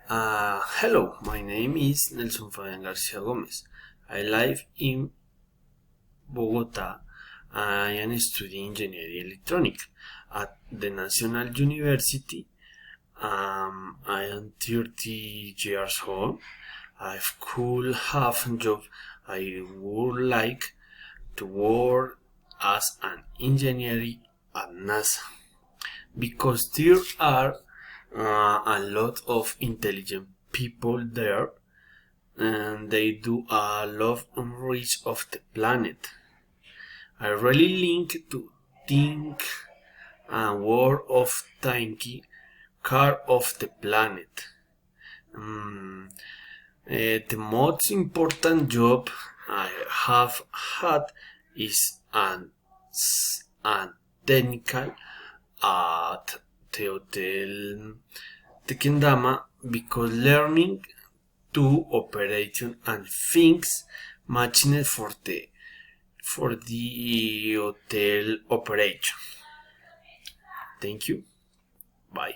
Hello, my name is Nelson Fabian Garcia Gomez. I live in Bogota. I am studying engineering electronics at the National University. I am 30 years old. I could have a job. I would like to work as an engineer at NASA because there are a lot of intelligent people there, and they do a lot of reach of the planet. I really link to think and work of taking care of the planet. The most important job I have had is an technical at the Hotel Tequendama because learning to operation and things matching for the hotel operation. Thank you. Bye.